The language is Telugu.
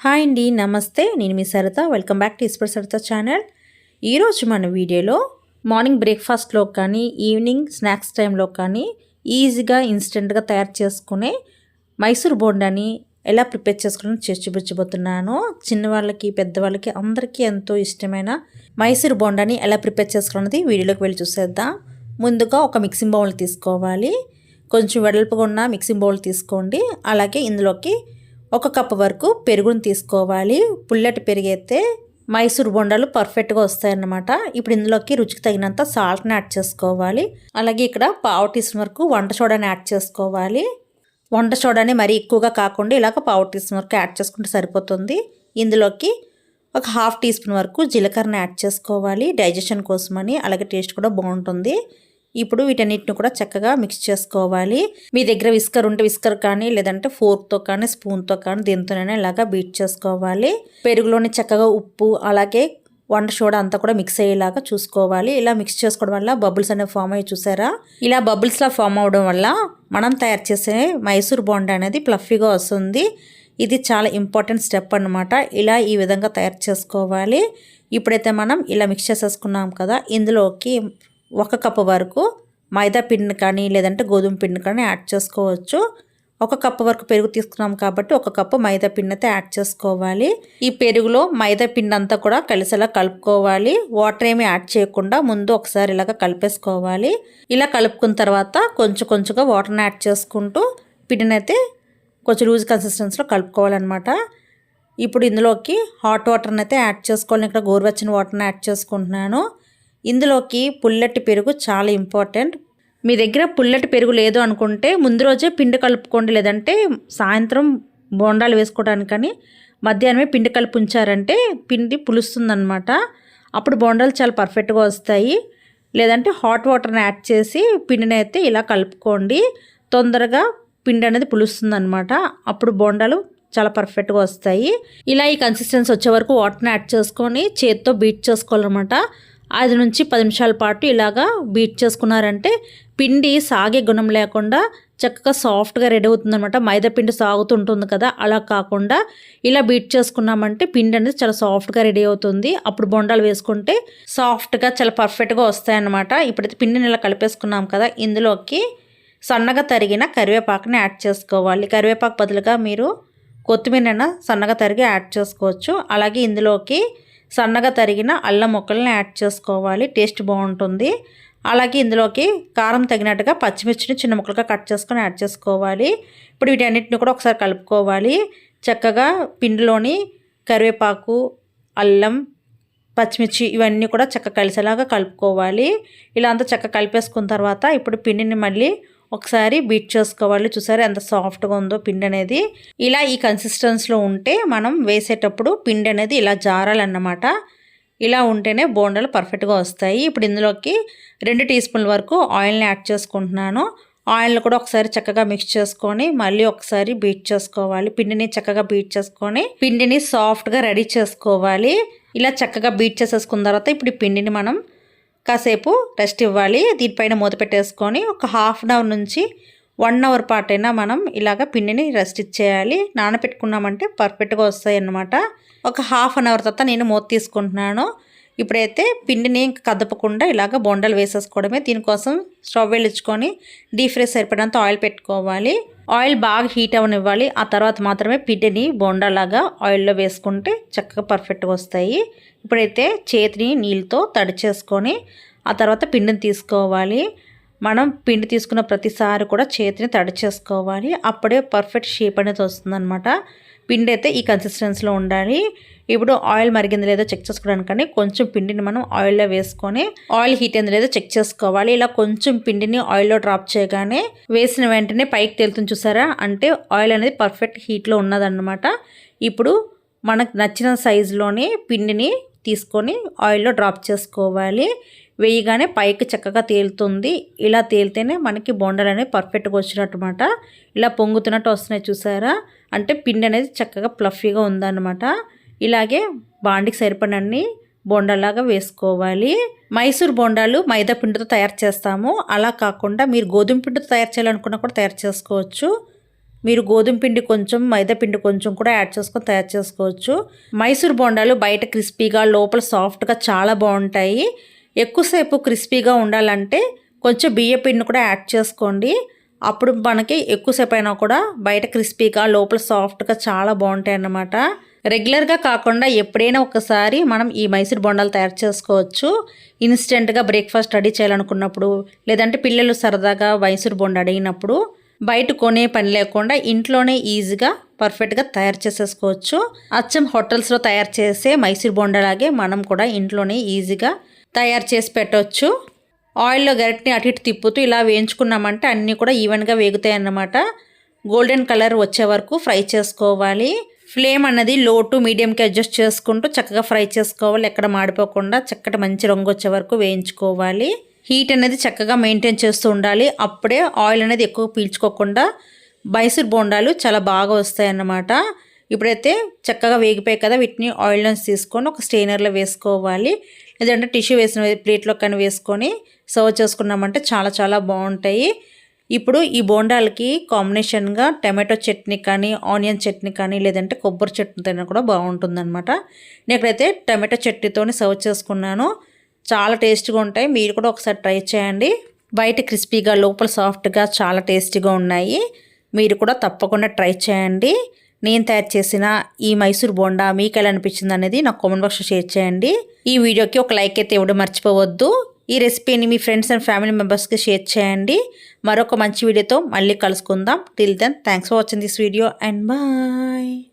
హాయ్ అండి, నమస్తే. నేను మీ Saritha. Welcome back to Eshwar Saritha channel. ఈరోజు మన వీడియోలో మార్నింగ్ బ్రేక్ఫాస్ట్లో కానీ ఈవినింగ్ స్నాక్స్ టైంలో కానీ ఈజీగా ఇన్స్టెంట్గా తయారు చేసుకునే మైసూర్ బోండాని ఎలా ప్రిపేర్ చేసుకోవాలని చేసి చూపించబోతున్నాను. చిన్నవాళ్ళకి పెద్దవాళ్ళకి అందరికీ ఎంతో ఇష్టమైన మైసూర్ బోండాని ఎలా ప్రిపేర్ చేసుకోవాలన్నది వీడియోలోకి వెళ్ళి చూసేద్దాం. ముందుగా ఒక మిక్సింగ్ బౌల్ తీసుకోవాలి. కొంచెం వెడల్పుగా ఉన్న మిక్సింగ్ బౌల్ తీసుకోండి. అలాగే ఇందులోకి 1 కప్పు వరకు పెరుగుని తీసుకోవాలి. పుల్లటి పెరుగు అయితే మైసూర్ బొండాలు పర్ఫెక్ట్గా వస్తాయన్నమాట. ఇప్పుడు ఇందులోకి రుచికి తగినంత సాల్ట్ని యాడ్ చేసుకోవాలి. అలాగే ఇక్కడ 1/2 టీ స్పూన్ వరకు వంట సోడాని యాడ్ చేసుకోవాలి. వంట సోడాని మరీ ఎక్కువగా కాకుండా ఇలాగ 1/2 టీ స్పూన్ వరకు యాడ్ చేసుకుంటే సరిపోతుంది. ఇందులోకి 1/2 టీ స్పూన్ వరకు జీలకర్రని యాడ్ చేసుకోవాలి, డైజెషన్ కోసమని. అలాగే టేస్ట్ కూడా బాగుంటుంది. ఇప్పుడు వీటన్నిటిని కూడా చక్కగా మిక్స్ చేసుకోవాలి. మీ దగ్గర విస్కర్ ఉంటే విస్కర్ కానీ, లేదంటే ఫోర్క్తో కానీ, స్పూన్తో కానీ, దీంతోనైనా ఇలాగా బీట్ చేసుకోవాలి. పెరుగులోని చక్కగా ఉప్పు అలాగే వంట సోడా అంతా కూడా మిక్స్ అయ్యేలాగా చూసుకోవాలి. ఇలా మిక్స్ చేసుకోవడం వల్ల బబుల్స్ అనేవి ఫామ్ అయ్యి చూసారా. ఇలా బబుల్స్లా ఫామ్ అవడం వల్ల మనం తయారు చేసే మైసూర్ బోండా అనేది ఫ్లఫీగా వస్తుంది. ఇది చాలా ఇంపార్టెంట్ స్టెప్ అన్నమాట. ఇలా ఈ విధంగా తయారు చేసుకోవాలి. ఇప్పుడైతే మనం ఇలా మిక్స్ చేసేసుకున్నాం కదా, ఇందులోకి 1 కప్పు వరకు మైదా పిండిని కానీ లేదంటే గోధుమ పిండిని కానీ యాడ్ చేసుకోవచ్చు. 1 కప్పు వరకు పెరుగు తీసుకున్నాం కాబట్టి 1 కప్పు మైదా పిండి అయితే యాడ్ చేసుకోవాలి. ఈ పెరుగులో మైదా పిండి అంతా కూడా కలిసేలా కలుపుకోవాలి. వాటర్ ఏమి యాడ్ చేయకుండా ముందు ఒకసారి ఇలాగ కలిపేసుకోవాలి. ఇలా కలుపుకున్న తర్వాత కొంచెంగా వాటర్ని యాడ్ చేసుకుంటూ పిండిని అయితే కొంచెం లూజ్ కన్సిస్టెన్సీలో కలుపుకోవాలన్నమాట. ఇప్పుడు ఇందులోకి హాట్ వాటర్ని అయితే యాడ్ చేసుకోవాలి. ఇక్కడ గోరువెచ్చని వాటర్ని యాడ్ చేసుకుంటున్నాను. ఇందులోకి పుల్లటి పెరుగు చాలా ఇంపార్టెంట్. మీ దగ్గర పుల్లటి పెరుగు లేదు అనుకుంటే ముందు రోజే పిండి కలుపుకోండి, లేదంటే సాయంత్రం బోండాలు వేసుకోవడానికని మధ్యాహ్నమే పిండి కలిపి ఉంచారంటే పిండి పులుస్తుందన్నమాట. అప్పుడు బోండాలు చాలా పర్ఫెక్ట్గా వస్తాయి. లేదంటే హాట్ వాటర్ని యాడ్ చేసి పిండిని అయితే ఇలా కలుపుకోండి. తొందరగా పిండి అనేది పులుస్తుందన్నమాట. అప్పుడు బోండాలు చాలా పర్ఫెక్ట్గా వస్తాయి. ఇలా ఈ కన్సిస్టెన్సీ వచ్చే వరకు వాటర్ని యాడ్ చేసుకొని చేత్తో బీట్ చేసుకోవాలన్నమాట. 5 నుంచి 10 నిమిషాల పాటు ఇలాగా బీట్ చేసుకున్నారంటే పిండి సాగే గుణం లేకుండా చక్కగా సాఫ్ట్గా రెడీ అవుతుందన్నమాట. మైదా పిండి సాగుతుంటుంది కదా, అలా కాకుండా ఇలా బీట్ చేసుకున్నామంటే పిండి అనేది చాలా సాఫ్ట్గా రెడీ అవుతుంది. అప్పుడు బొండాలు వేసుకుంటే సాఫ్ట్గా చాలా పర్ఫెక్ట్గా వస్తాయన్నమాట. ఇప్పుడైతే పిండిని ఇలా కలిపేసుకున్నాం కదా, ఇందులోకి సన్నగా తరిగిన కరివేపాకుని యాడ్ చేసుకోవాలి. కరివేపాకు బదులుగా మీరు కొత్తిమీర సన్నగా తరిగి యాడ్ చేసుకోవచ్చు. అలాగే ఇందులోకి సన్నగా తరిగిన అల్లం ముక్కల్ని యాడ్ చేసుకోవాలి. టేస్ట్ బాగుంటుంది. అలాగే ఇందులోకి కారం తగినట్టుగా పచ్చిమిర్చిని చిన్న ముక్కలుగా కట్ చేసుకొని యాడ్ చేసుకోవాలి. ఇప్పుడు వీటన్నిటిని కూడా ఒకసారి కలుపుకోవాలి. చక్కగా పిండిలోని కరివేపాకు, అల్లం, పచ్చిమిర్చి ఇవన్నీ కూడా చక్కగా కలిసేలాగా కలుపుకోవాలి. ఇలా అంతా చక్కగా కలిపేసుకున్న తర్వాత ఇప్పుడు పిండిని మళ్ళీ ఒకసారి బీట్ చేసుకోవాలి. చూసారా ఎంత సాఫ్ట్గా ఉందో పిండి అనేది. ఇలా ఈ కన్సిస్టెన్సీలో ఉంటే మనం వేసేటప్పుడు పిండి అనేది ఇలా జారాలన్నమాట. ఇలా ఉంటేనే బోండాలు పర్ఫెక్ట్గా వస్తాయి. ఇప్పుడు ఇందులోకి 2 టీ స్పూన్ల వరకు ఆయిల్ని యాడ్ చేసుకుంటున్నాను. ఆయిల్ని కూడా ఒకసారి చక్కగా మిక్స్ చేసుకొని మళ్ళీ ఒకసారి బీట్ చేసుకోవాలి. పిండిని చక్కగా బీట్ చేసుకొని పిండిని సాఫ్ట్గా రెడీ చేసుకోవాలి. ఇలా చక్కగా బీట్ చేసేసుకున్న తర్వాత ఇప్పుడు ఈ పిండిని మనం కాసేపు రెస్ట్ ఇవ్వాలి. దీనిపైన మూత పెట్టేసుకొని ఒక 1/2 అవర్ నుంచి 1 అవర్ పాటైనా మనం ఇలాగ పిండిని రెస్ట్ ఇచ్చేయాలి. నానబెట్టుకున్నామంటే పర్ఫెక్ట్గా వస్తాయి అన్నమాట. ఒక 1/2 అవర్ తర్వాత నేను మూత తీసుకుంటున్నాను. ఇప్పుడైతే పిండిని కదపకుండా ఇలాగ బొండాలు వేసేసుకోవడమే. దీనికోసం స్టవ్ వెలిగించుకొని డీప్ ఫ్రై సరిపడినంత ఆయిల్ పెట్టుకోవాలి. ఆయిల్ బాగా హీట్ అవ్వనివ్వాలి. ఆ తర్వాత మాత్రమే పిండిని బొండాలాగా ఆయిల్లో వేసుకుంటే చక్కగా పర్ఫెక్ట్గా వస్తాయి. ఇప్పుడైతే చేతిని నీళ్ళతో తడి చేసుకొని ఆ తర్వాత పిండిని తీసుకోవాలి. మనం పిండి తీసుకున్న ప్రతిసారి కూడా చేతిని తడి చేసుకోవాలి. అప్పుడే పర్ఫెక్ట్ షేప్ అనేది వస్తుందన్నమాట. పిండి అయితే ఈ కన్సిస్టెన్సీలో ఉండాలి. ఇప్పుడు ఆయిల్ మరిగింది లేదో చెక్ చేసుకోవడానికని కొంచెం పిండిని మనం ఆయిల్లో వేసుకొని ఆయిల్ హీట్ అయింది లేదో చెక్ చేసుకోవాలి. ఇలా కొంచెం పిండిని ఆయిల్లో డ్రాప్ చేయగానే వేసిన వెంటనే పైకి తేలుతుంది చూసారా, అంటే ఆయిల్ అనేది పర్ఫెక్ట్ హీట్లో ఉన్నదన్నమాట. ఇప్పుడు మనకు నచ్చిన సైజులోని పిండిని తీసుకొని ఆయిల్లో డ్రాప్ చేసుకోవాలి. వేయగానే పైకి చక్కగా తేలుతుంది. ఇలా తేలితేనే మనకి బొండాలు అనేవి పర్ఫెక్ట్గా వచ్చినట్టుమాట. ఇలా పొంగుతున్నట్టు వస్తున్నాయి చూసారా, అంటే పిండి అనేది చక్కగా ఫ్లఫీగా ఉందన్నమాట. ఇలాగే బాండికి సరిపడన్ని బొండాలాగా వేసుకోవాలి. మైసూర్ బొండాలు మైదా పిండితో తయారు చేస్తాము. అలా కాకుండా మీరు గోధుమ పిండితో తయారు చేయాలనుకున్నా కూడా తయారు చేసుకోవచ్చు. మీరు గోధుమ పిండి కొంచెం మైదా పిండి కొంచెం కూడా యాడ్ చేసుకొని తయారు చేసుకోవచ్చు. మైసూర్ బోండాలు బయట క్రిస్పీగా లోపల సాఫ్ట్గా చాలా బాగుంటాయి. ఎక్కువసేపు క్రిస్పీగా ఉండాలంటే కొంచెం బియ్య పిండిని కూడా యాడ్ చేసుకోండి. అప్పుడు మనకి ఎక్కువసేపు అయినా కూడా బయట క్రిస్పీగా లోపల సాఫ్ట్గా చాలా బాగుంటాయి అన్నమాట. రెగ్యులర్గా కాకుండా ఎప్పుడైనా ఒకసారి మనం ఈ మైసూర్ బొండాలు తయారు చేసుకోవచ్చు. ఇన్స్టెంట్గా బ్రేక్ఫాస్ట్ రెడీ చేయాలనుకున్నప్పుడు, లేదంటే పిల్లలు సరదాగా మైసూర్ బొండ అడిగినప్పుడు బయట కొనే పని లేకుండా ఇంట్లోనే ఈజీగా పర్ఫెక్ట్గా తయారు చేసేసుకోవచ్చు. అచ్చం హోటల్స్లో తయారు చేసే మైసూర్ బొండలాగే మనం కూడా ఇంట్లోనే ఈజీగా తయారు చేసి పెట్టవచ్చు. ఆయిల్లో గరిటని అటు ఇటు తిప్పుతూ ఇలా వేయించుకున్నామంటే అన్నీ కూడా ఈవెన్గా వేగుతాయి అన్నమాట. గోల్డెన్ కలర్ వచ్చే వరకు ఫ్రై చేసుకోవాలి. ఫ్లేమ్ అన్నది లో టు మీడియంకి అడ్జస్ట్ చేసుకుంటూ చక్కగా ఫ్రై చేసుకోవాలి. ఎక్కడ మాడిపోకుండా చక్కటి మంచి రంగు వచ్చే వరకు వేయించుకోవాలి. హీట్ అనేది చక్కగా మెయింటైన్ చేస్తూ ఉండాలి. అప్పుడే ఆయిల్ అనేది ఎక్కువ పీల్చుకోకుండా మైసూర్ బోండాలు చాలా బాగా వస్తాయి అన్నమాట. ఇప్పుడైతే చక్కగా వేగిపోయాయి కదా, వీటిని ఆయిల్ నుంచి తీసుకొని ఒక స్టెయినర్లో వేసుకోవాలి. లేదంటే టిష్యూ వేసిన ప్లేట్లో కానీ వేసుకొని సర్వ్ చేసుకున్నామంటే చాలా చాలా బాగుంటాయి. ఇప్పుడు ఈ బోండాలకి కాంబినేషన్గా టమాటో చట్నీ కానీ, ఆనియన్ చట్నీ కానీ, లేదంటే కొబ్బరి చట్నీతో కూడా బాగుంటుందన్నమాట. నేను ఇక్కడైతే టమాటో చట్నీతో సర్వ్ చేసుకున్నాను. చాలా టేస్ట్గా ఉంటాయి. మీరు కూడా ఒకసారి ట్రై చేయండి. బయట క్రిస్పీగా లోపల సాఫ్ట్గా చాలా టేస్టీగా ఉన్నాయి. మీరు కూడా తప్పకుండా ట్రై చేయండి. నేను తయారు చేసిన ఈ మైసూర్ బోండా మీకు ఎలా అనిపించింది అనేది నాకు కామెంట్ బాక్స్లో షేర్ చేయండి. ఈ వీడియోకి ఒక లైక్ అయితే ఇవ్వడం మర్చిపోవద్దు. ఈ రెసిపీని మీ ఫ్రెండ్స్ అండ్ ఫ్యామిలీ మెంబర్స్కి షేర్ చేయండి. మరొక మంచి వీడియోతో మళ్ళీ కలుసుకుందాం. Till then thanks for watching this video and bye.